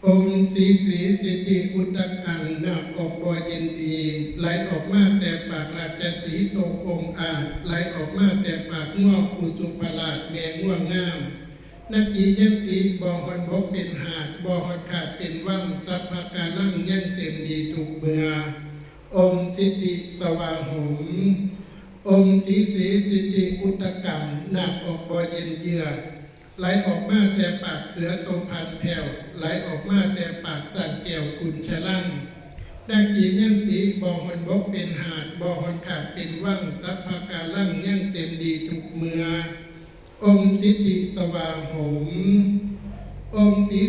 องค์ศรีสิทธิอุตกังนาคออกบ่อเย็นดีไหลออกมาแต่ปากราชสีห์โตองค์อาจไหลออกมาแต่ปากงอกอุสุภราชแม่ง่วงงามนักขียันติบ่อหอนบกเป็นหาดบ่อหอนขาดเป็นว่างสัพพะการังยังเต็มดีทุกเบื่อองค์สิทธิสว่างหงส์องค์ศรีสิทธิอุตกังนาคออกบ่อเย็นเยือกไหลออกมาแต่ปากเสือโตพันแผ่วไหลออกมาแต่ปากสั่นแก้วกุญชลังดังขียันติบ่อหอนบกเป็นหาดบ่อหอนขาดเป็นว่างสัพพะการังยังเต็มดีทุกเมื่อองค์สิทธิสว่างหงส์องค์ศรี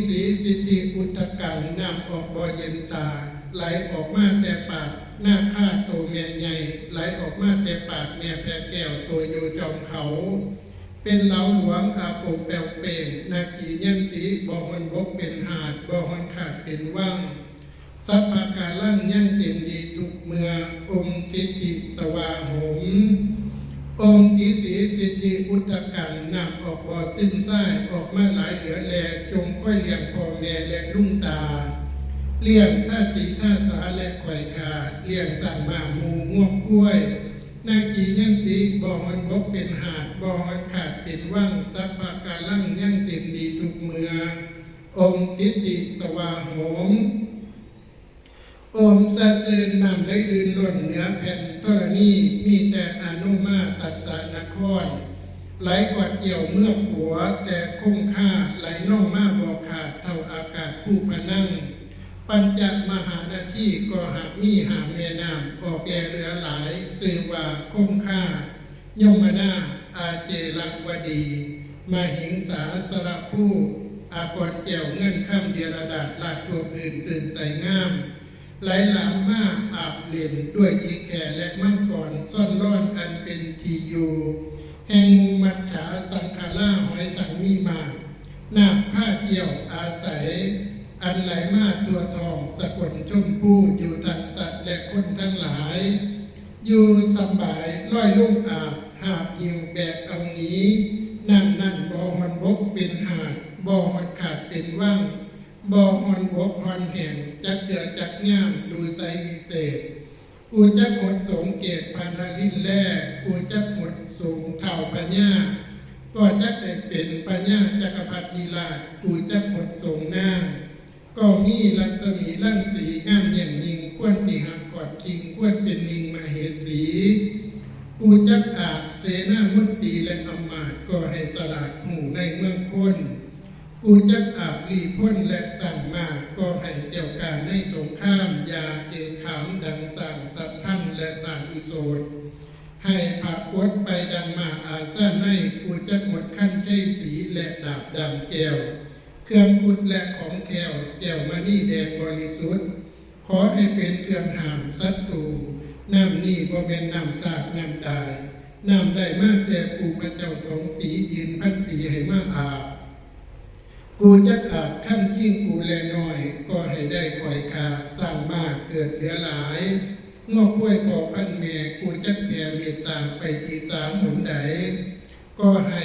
สิทธิอุตกังนำออกบ่อเย็นตาไหลออกมาแต่ปากหน้าข้าโตแม่ใหญ่ไหลออกมาแต่ปากแม่แพรแก้วตัวอยู่จอมเขาเป็นเหลาหลวงอาโปแปวเป่งนาขียันติบ่อหอนบกเป็นหาดบ่อหอนขาดเป็นว่างสัพพะการังยังเต็มดีทุกเมื่อองค์สิทธิสว่างหงส์องค์ศรีสิทธิอุตกังนำออกบ่อสิ้นไส้ออกมาหลายเหลือแลจงค่อยเลี้ยงพ่อแม่และลุงตาเลี้ยงท่าสีท่าสาและไข่ขาเลี้ยงสั่งมาหมูงวกกล้วยนาขียันติบ่อหอนบกเป็นหาดบ่อหอนขาดเป็นว่างสัพพะการังยังเต็มดีทุกเมื่อองค์สิทธิสว่างหงส์องค์สะเทือนนำได้อื่นล้นเหนือแผ่นธรณีมีแต่อนุมาตัสสานครไหลกวาดเกี่ยวเมื่อหัวแต่คงค่าไหลน่องมาบ่ขาดเท่าอากาศผู้พนังปัญจมหานาทีก็หากมีหาแม่น้ำออกแก่เรือหลายสื่อว่าคงค่ายมนาอาเจรวดีมาหิงสาสระผู้อากรแก้วเงินข้ามเดียรดาลาดตัวอื่นตื่นใสงามไหลหลามมาอาบเล่นด้วยอีแข่และมังกรซ่อนร่อนอันเป็นทีอยู่แห่งมูมัจฉาสังฆาราหอยสังมีมานาคผ้าเกี่ยวอาศัยอันไหลมาตัวทองสกุลชมพูอยู่ทั้งสัตว์และคนทั้งหลายอยู่สบายร้อยลุ่มอาบหาบหิวแบกเอานี้นั่นบ่อหอนบกเป็นหาดบ่อหอนขาดเป็นว่างบ่อหอนบกหอนแห่งจักเดือจักง่ามดูใจวิเศษกูจักหดสงเกตพันธลินแล่กูจักหดสงเท่าปัญญาก็จักได้เป็นปัญญาจักรพรรดิราชกูจักหดสงนางก็มีรัศมีลั่งสีงามเยี่ยมยิ่งควรติหักกอดคิงควรเป็นนิงมาเหสีกูจักอาบเสนามุตตีและอำมาตย์ก็ให้สลาดหูในเมืองคนกูจักอาบรีพ้นและสั่งมาก็ให้เจ้าการในสงครามยาเกขามดังสั่งสัพพันและสั่งอุโสถให้ผักวดไปดังมาอาซาในกูจักหมดขั้นใช้สีและดาบดำแก้วเครื่องขุดและของแก้วมณีแดงบริสุทธิ์ขอให้เป็นเครื่องหามศัตรูน้ำนี่บ่แม่นน้ำสาดน้ำตายน้ำได้มากแต่ปู่พระเจ้าสองสียืนพันปีให้มาอาบกูจักอาบขั้นยิ่งกูแลน้อยก็ให้ได้คอยคาสร้างมากเกิดเหลือหลายงอกกล้วยก่อพันเมฆกูจักแผ่เมตตาไปที่สามหมุนใดก็ให้